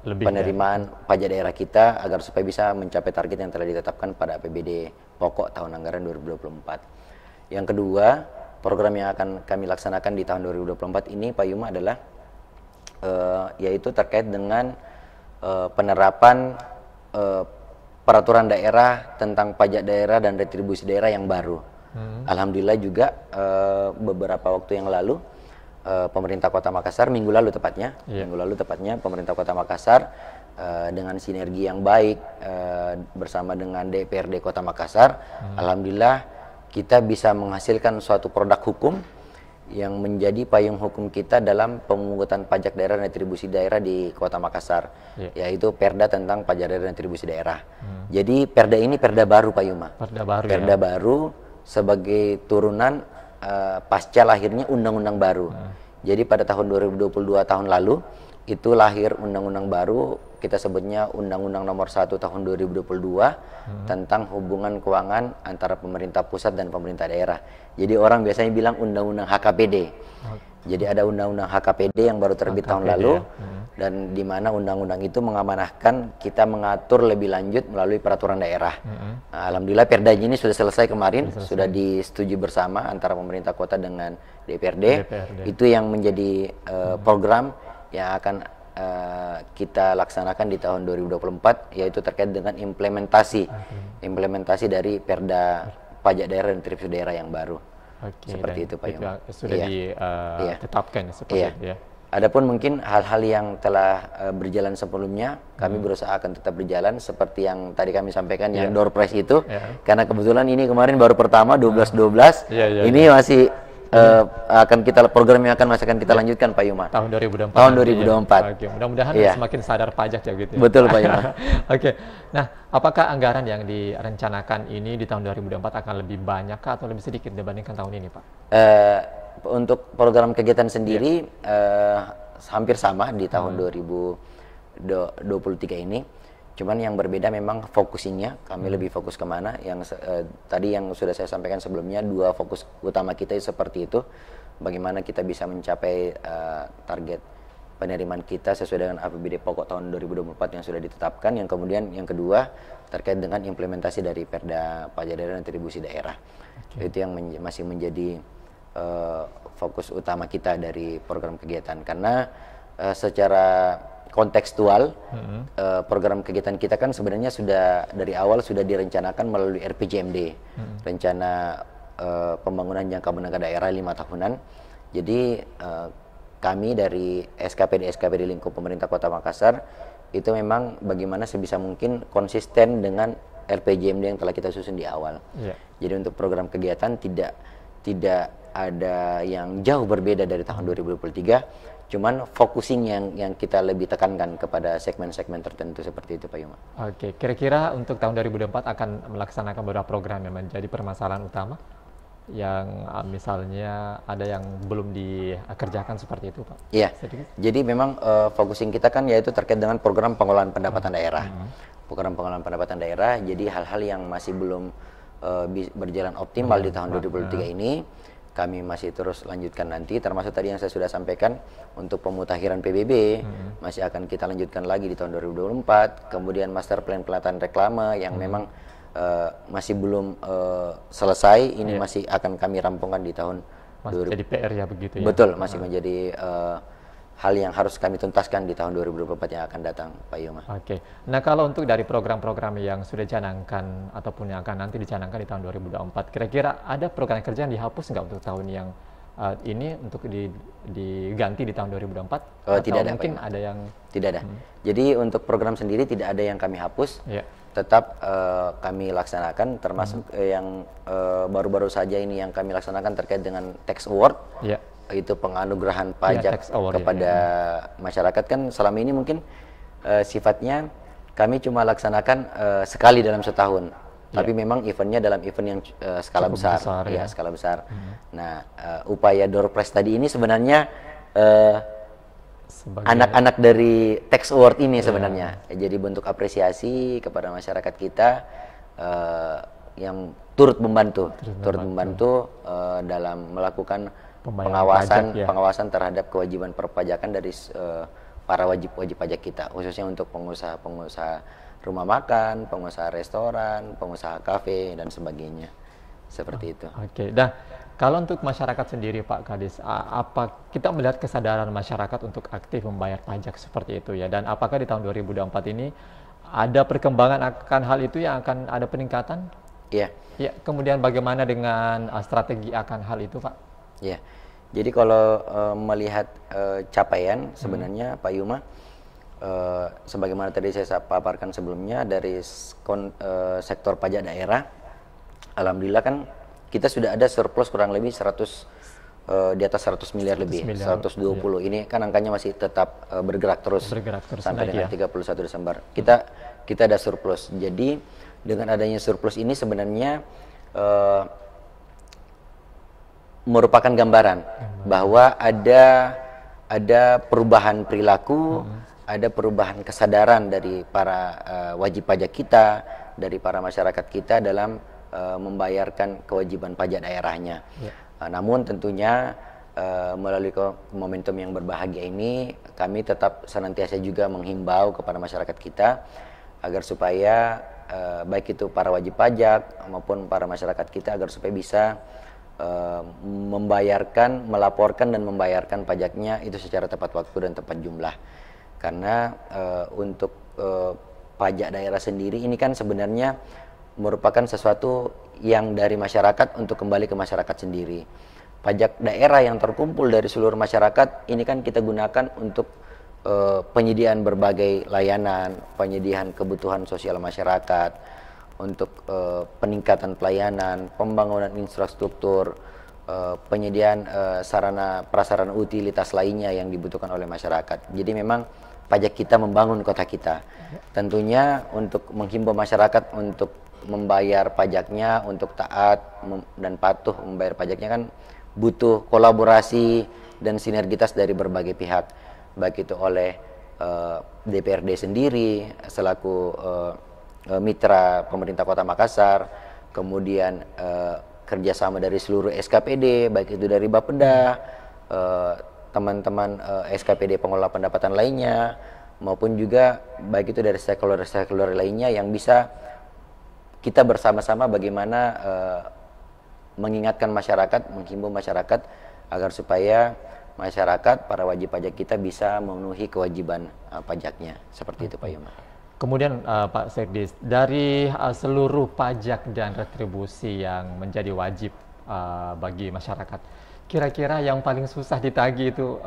Speaker 3: penerimaan pajak daerah kita agar supaya bisa mencapai target yang telah ditetapkan pada APBD pokok tahun anggaran 2024. Yang kedua, program yang akan kami laksanakan di tahun 2024 ini, Pak Yuma, adalah yaitu terkait dengan penerapan peraturan daerah tentang pajak daerah dan retribusi daerah yang baru. Alhamdulillah juga beberapa waktu yang lalu pemerintah Kota Makassar minggu lalu tepatnya pemerintah Kota Makassar dengan sinergi yang baik bersama dengan DPRD Kota Makassar, alhamdulillah kita bisa menghasilkan suatu produk hukum yang menjadi payung hukum kita dalam pemungutan pajak daerah dan retribusi daerah di Kota Makassar, yaitu Perda tentang pajak daerah dan retribusi daerah. Jadi Perda ini Perda baru, Pak Yuma. Perda baru sebagai turunan pasca lahirnya undang-undang baru. Jadi pada tahun 2022 tahun lalu itu lahir undang-undang baru, kita sebutnya Undang-Undang Nomor 1 Tahun 2022 tentang hubungan keuangan antara pemerintah pusat dan pemerintah daerah. Jadi orang biasanya bilang Undang-Undang HKPD. Jadi ada Undang-Undang HKPD yang baru terbit tahun lalu, dan di mana undang-undang itu mengamanahkan kita mengatur lebih lanjut melalui peraturan daerah. Nah, alhamdulillah Perda ini sudah selesai kemarin, sudah disetujui bersama antara pemerintah kota dengan DPRD. Itu yang menjadi program yang akan kita laksanakan di tahun 2024, yaitu terkait dengan implementasi dari Perda pajak daerah dan retribusi daerah yang baru. Seperti itu, Pak Yuma.
Speaker 2: Sudah ditetapkan seperti itu ya.
Speaker 3: Adapun mungkin hal-hal yang telah berjalan sebelumnya, kami berusaha akan tetap berjalan seperti yang tadi kami sampaikan yang door prize itu, karena kebetulan ini kemarin baru pertama 12-12, ini masih akan kita program yang masih akan kita lanjutkan, Pak Yuma.
Speaker 2: Tahun 2024.
Speaker 3: Tahun 2024.
Speaker 2: Oke, mudah-mudahan semakin sadar pajak ya gitu.
Speaker 3: Betul, Pak Yuma.
Speaker 2: Oke. Nah, apakah anggaran yang direncanakan ini di tahun 2024 akan lebih banyak atau lebih sedikit dibandingkan tahun ini, Pak?
Speaker 3: Untuk program kegiatan sendiri hampir sama di tahun 2023 ini. Cuman yang berbeda memang fokusnya, kami lebih fokus kemana. Yang tadi yang sudah saya sampaikan sebelumnya, dua fokus utama kita seperti itu. Bagaimana kita bisa mencapai target penerimaan kita sesuai dengan APBD pokok tahun 2024 yang sudah ditetapkan. Yang kemudian yang kedua terkait dengan implementasi dari Perda pajak daerah dan retribusi daerah. Itu yang masih menjadi fokus utama kita dari program kegiatan. Karena secara kontekstual program kegiatan kita kan sebenarnya sudah dari awal sudah direncanakan melalui RPJMD, rencana pembangunan jangka menengah daerah 5 tahunan. Jadi kami dari SKPD lingkup pemerintah Kota Makassar itu memang bagaimana sebisa mungkin konsisten dengan RPJMD yang telah kita susun di awal. Jadi untuk program kegiatan tidak ada yang jauh berbeda dari tahun 2023. Cuman focusing yang kita lebih tekankan kepada segmen-segmen tertentu seperti itu, Pak Yuma.
Speaker 2: Oke, kira-kira untuk tahun 2024 akan melaksanakan beberapa program yang menjadi permasalahan utama yang misalnya ada yang belum dikerjakan seperti itu, Pak?
Speaker 3: Iya, jadi memang focusing kita kan yaitu terkait dengan program pengelolaan pendapatan daerah. Program pengelolaan pendapatan daerah, jadi hal-hal yang masih belum berjalan optimal di tahun 2023 ini. Kami masih terus lanjutkan nanti, termasuk tadi yang saya sudah sampaikan untuk pemutakhiran PBB masih akan kita lanjutkan lagi di tahun 2024. Kemudian master plan penataan reklame yang memang masih belum selesai, ini masih akan kami rampungkan di tahun
Speaker 2: jadi PR ya begitu ya.
Speaker 3: Betul, masih menjadi hal yang harus kami tuntaskan di tahun 2024 yang akan datang, Pak Yoma.
Speaker 2: Oke. Nah, kalau untuk dari program-program yang sudah dicanangkan ataupun yang akan nanti dicanangkan di tahun 2024, kira-kira ada program kerja yang dihapus nggak untuk tahun yang ini untuk diganti di tahun 2024? Atau
Speaker 3: Tidak ada,
Speaker 2: mungkin
Speaker 3: Pak.
Speaker 2: Ada yang
Speaker 3: tidak ada. Jadi untuk program sendiri tidak ada yang kami hapus.
Speaker 2: Ya.
Speaker 3: Tetap kami laksanakan, termasuk yang baru-baru saja ini yang kami laksanakan terkait dengan tax award.
Speaker 2: Ya.
Speaker 3: Itu penganugerahan pajak kepada masyarakat. Kan selama ini mungkin sifatnya kami cuma laksanakan sekali dalam setahun, tapi memang eventnya dalam event yang skala besar, skala besar. Nah, upaya door prize tadi ini sebenarnya anak-anak dari tax award ini sebenarnya jadi bentuk apresiasi kepada masyarakat kita yang turut membantu dalam melakukan pengawasan terhadap kewajiban perpajakan dari para wajib pajak kita, khususnya untuk pengusaha rumah makan, pengusaha restoran, pengusaha kafe dan sebagainya, seperti itu.
Speaker 2: Oke. Nah, kalau untuk masyarakat sendiri Pak Kadis, apa kita melihat kesadaran masyarakat untuk aktif membayar pajak seperti itu ya, dan apakah di tahun 2024 ini ada perkembangan akan hal itu yang akan ada peningkatan?
Speaker 3: Iya.
Speaker 2: Ya, kemudian bagaimana dengan strategi akan hal itu Pak?
Speaker 3: Ya, jadi kalau melihat capaian sebenarnya Pak Yuma, sebagaimana tadi saya paparkan sebelumnya dari sektor pajak daerah, alhamdulillah kan kita sudah ada surplus kurang lebih 100 di atas 100 miliar lebih, 120. Ini kan angkanya masih tetap bergerak terus sampai dengan 31 Desember. Kita ada surplus. Jadi dengan adanya surplus ini sebenarnya merupakan gambaran bahwa ada perubahan perilaku, ada perubahan kesadaran dari para wajib pajak kita, dari para masyarakat kita dalam membayarkan kewajiban pajak daerahnya. Namun tentunya melalui momentum yang berbahagia ini, kami tetap senantiasa juga menghimbau kepada masyarakat kita agar supaya baik itu para wajib pajak maupun para masyarakat kita agar supaya bisa melaporkan dan membayarkan pajaknya itu secara tepat waktu dan tepat jumlah. Karena untuk pajak daerah sendiri ini kan sebenarnya merupakan sesuatu yang dari masyarakat untuk kembali ke masyarakat sendiri. Pajak daerah yang terkumpul dari seluruh masyarakat ini kan kita gunakan untuk penyediaan berbagai layanan, penyediaan kebutuhan sosial masyarakat, untuk peningkatan pelayanan, pembangunan infrastruktur, penyediaan sarana prasarana utilitas lainnya yang dibutuhkan oleh masyarakat. Jadi memang pajak kita membangun kota kita. Tentunya untuk menghimbau masyarakat untuk membayar pajaknya, untuk taat dan patuh membayar pajaknya kan butuh kolaborasi dan sinergitas dari berbagai pihak, baik itu oleh DPRD sendiri selaku mitra pemerintah Kota Makassar, kemudian kerjasama dari seluruh SKPD, baik itu dari Bapeda, teman-teman SKPD pengelola pendapatan lainnya, maupun juga baik itu dari stakeholder lainnya yang bisa kita bersama-sama bagaimana mengingatkan masyarakat, menghimbau masyarakat agar supaya masyarakat, para wajib pajak kita bisa memenuhi kewajiban pajaknya. Seperti itu Pak Yoma.
Speaker 2: Kemudian Pak Sekdis, dari seluruh pajak dan retribusi yang menjadi wajib bagi masyarakat, kira-kira yang paling susah ditagih itu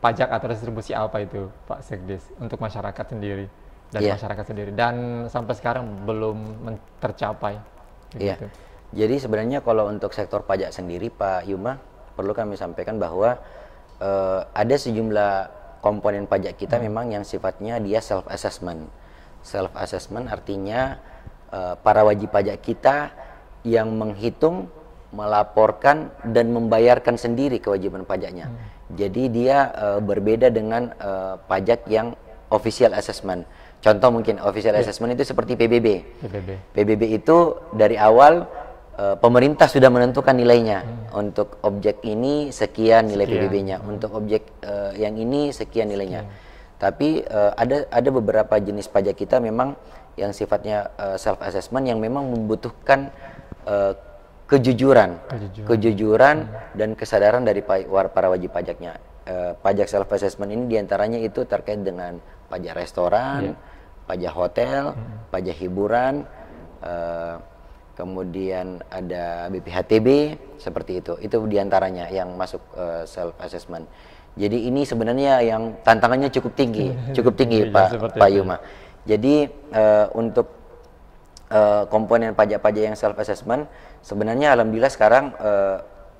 Speaker 2: pajak atau retribusi apa itu Pak Sekdis untuk masyarakat sendiri dan masyarakat sendiri, dan sampai sekarang belum tercapai?
Speaker 3: Iya. Jadi sebenarnya kalau untuk sektor pajak sendiri Pak Yuma, perlu kami sampaikan bahwa ada sejumlah komponen pajak kita memang yang sifatnya dia self assessment. Self assessment artinya para wajib pajak kita yang menghitung, melaporkan dan membayarkan sendiri kewajiban pajaknya. Jadi dia berbeda dengan pajak yang official assessment. Contoh mungkin official assessment itu seperti PBB. PBB itu dari awal pemerintah sudah menentukan nilainya. Untuk objek ini sekian nilai PBB-nya, untuk objek yang ini sekian nilainya. Tapi ada beberapa jenis pajak kita memang yang sifatnya self assessment yang memang membutuhkan kejujuran dan kesadaran dari para wajib pajaknya. Pajak self assessment ini diantaranya itu terkait dengan pajak restoran, pajak hotel, pajak hiburan, kemudian ada BPHTB seperti itu. Itu diantaranya yang masuk self assessment. Jadi ini sebenarnya yang tantangannya cukup tinggi Pak Yuma. Jadi untuk komponen pajak-pajak yang self assessment sebenarnya alhamdulillah sekarang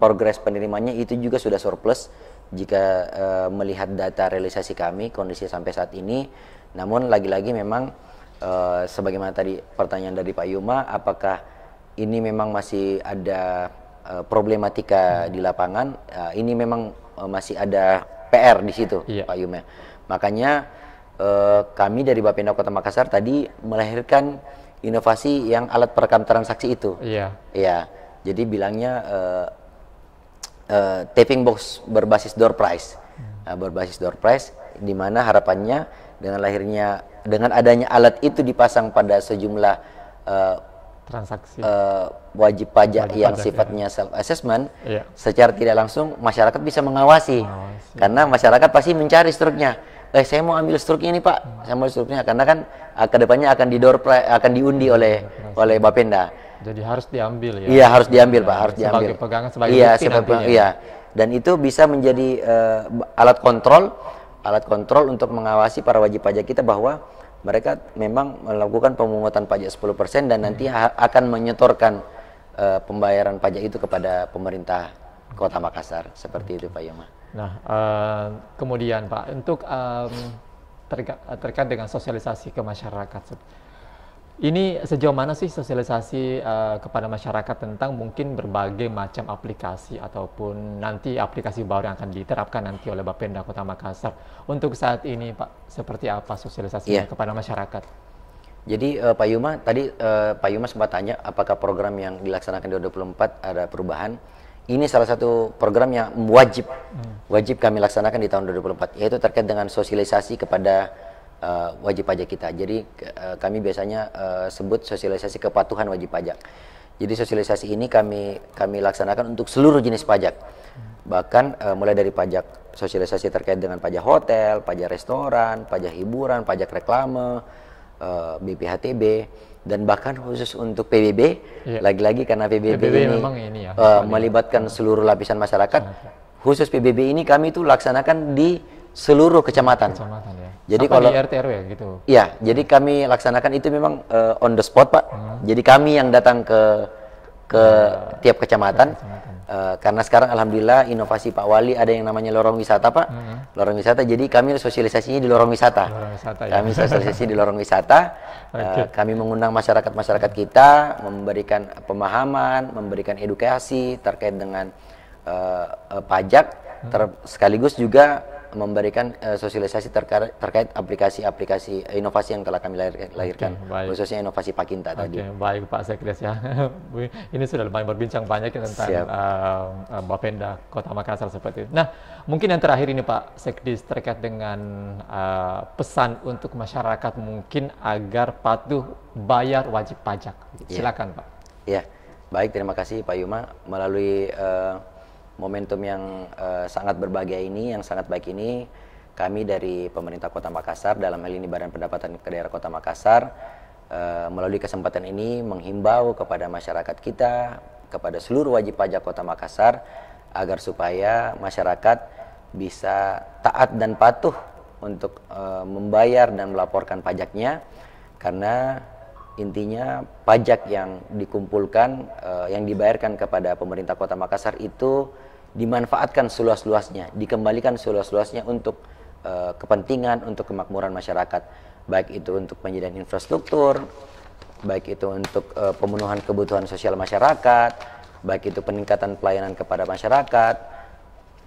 Speaker 3: progres penerimanya itu juga sudah surplus jika melihat data realisasi kami kondisi sampai saat ini. Namun lagi-lagi memang sebagaimana tadi pertanyaan dari Pak Yuma, apakah ini memang masih ada problematika di lapangan? Ini memang masih ada PR di situ, Pak Yuma. Makanya kami dari Bapenda Kota Makassar tadi melahirkan inovasi yang alat perekam transaksi itu. Iya. Jadi bilangnya taping box berbasis door prize. Berbasis door prize, di mana harapannya dengan adanya alat itu dipasang pada sejumlah
Speaker 2: transaksi
Speaker 3: wajib pajak yang sifatnya self assessment, secara tidak langsung masyarakat bisa mengawasi. Karena masyarakat pasti mencari struknya. Saya mau ambil struknya ini Pak, saya mau struknya, karena kan kedepannya akan diundi oleh Bapenda.
Speaker 2: Jadi harus diambil ya?
Speaker 3: Iya, harus diambil Pak, harus diambil.
Speaker 2: Sebagai pegangan, sebagai bukti nantinya.
Speaker 3: Iya, dan itu bisa menjadi alat kontrol untuk mengawasi para wajib pajak kita bahwa mereka memang melakukan pemungutan pajak 10% dan nanti akan menyetorkan pembayaran pajak itu kepada pemerintah Kota Makassar. Seperti itu Pak Yoma.
Speaker 2: Nah, kemudian Pak, untuk terkait dengan sosialisasi ke masyarakat, ini sejauh mana sih sosialisasi kepada masyarakat tentang mungkin berbagai macam aplikasi ataupun nanti aplikasi baru yang akan diterapkan nanti oleh Bapenda Kota Makassar? Untuk saat ini Pak, seperti apa sosialisasinya kepada masyarakat?
Speaker 3: Jadi Pak Yuma, tadi Pak Yuma sempat tanya apakah program yang dilaksanakan di 2024 ada perubahan. Ini salah satu program yang wajib kami laksanakan di tahun 2024, yaitu terkait dengan sosialisasi kepada wajib pajak kita. Jadi kami biasanya sebut sosialisasi kepatuhan wajib pajak. Jadi sosialisasi ini kami laksanakan untuk seluruh jenis pajak. Bahkan mulai dari pajak sosialisasi terkait dengan pajak hotel, pajak restoran, pajak hiburan, pajak reklame, BPHTB, dan bahkan khusus untuk PBB, lagi-lagi karena PBB ini melibatkan seluruh lapisan masyarakat, khusus PBB ini kami itu laksanakan di seluruh kecamatan. Jadi
Speaker 2: kalau di RT RW gitu.
Speaker 3: Iya, jadi kami laksanakan itu memang on the spot Pak. Jadi kami yang datang ke tiap kecamatan. Karena sekarang alhamdulillah inovasi Pak Wali ada yang namanya lorong wisata Pak. Lorong wisata, jadi kami sosialisasinya di lorong wisata. Kami sosialisasi di lorong wisata. Kami mengundang masyarakat kita, memberikan pemahaman, memberikan edukasi terkait dengan pajak, sekaligus juga memberikan sosialisasi terkait aplikasi inovasi yang telah kami lahirkan, khususnya inovasi Pakinta tadi.
Speaker 2: Baik Pak Sekdes ya. Ini sudah lumayan berbincang banyak tentang Bapenda Kota Makassar seperti itu. Nah, mungkin yang terakhir ini Pak Sekdes terkait dengan pesan untuk masyarakat mungkin agar patuh bayar wajib pajak. Silakan Pak.
Speaker 3: Ya, baik, terima kasih Pak Yuma melalui momentum yang sangat berbahagia ini, yang sangat baik ini, kami dari pemerintah Kota Makassar, dalam hal ini Badan Pendapatan Daerah Kota Makassar, melalui kesempatan ini menghimbau kepada masyarakat kita, kepada seluruh wajib pajak Kota Makassar, agar supaya masyarakat bisa taat dan patuh untuk membayar dan melaporkan pajaknya, karena intinya pajak yang dikumpulkan, yang dibayarkan kepada pemerintah Kota Makassar itu dimanfaatkan seluas-luasnya, dikembalikan seluas-luasnya untuk kepentingan, untuk kemakmuran masyarakat, baik itu untuk penyediaan infrastruktur, baik itu untuk pemenuhan kebutuhan sosial masyarakat, baik itu peningkatan pelayanan kepada masyarakat,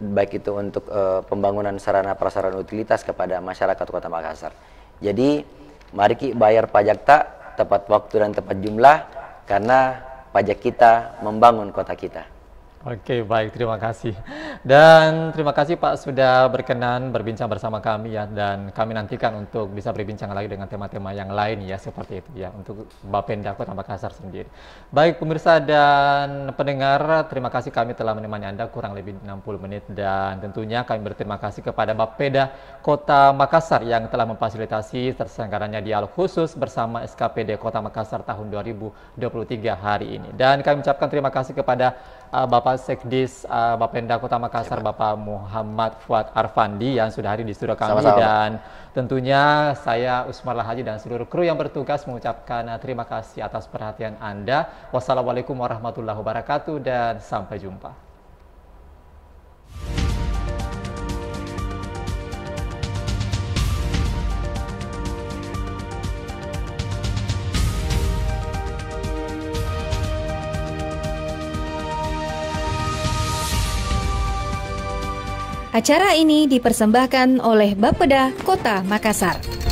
Speaker 3: baik itu untuk pembangunan sarana prasarana utilitas kepada masyarakat Kota Makassar. Jadi Mari kita bayar pajak tak tepat waktu dan tepat jumlah, karena pajak kita membangun kota kita.
Speaker 2: Oke, baik, terima kasih. Dan terima kasih Pak sudah berkenan berbincang bersama kami ya, dan kami nantikan untuk bisa berbincang lagi dengan tema-tema yang lain ya, seperti itu ya, untuk Bapenda Kota Makassar sendiri. Baik pemirsa dan pendengar, terima kasih kami telah menemani Anda kurang lebih 60 menit, dan tentunya kami berterima kasih kepada Bapeda Kota Makassar yang telah memfasilitasi terselenggaranya dialog khusus bersama SKPD Kota Makassar tahun 2023 hari ini. Dan kami ucapkan terima kasih kepada Bapak Sekdis Bapenda Kota Makassar, Bapak Muhammad Fuad Arfandi yang sudah hadir di studio kami. Sama-sama. Dan tentunya saya Usmarlah Haji dan seluruh kru yang bertugas mengucapkan terima kasih atas perhatian Anda. Wassalamualaikum warahmatullahi wabarakatuh dan sampai jumpa.
Speaker 1: Acara ini dipersembahkan oleh Bapeda Kota Makassar.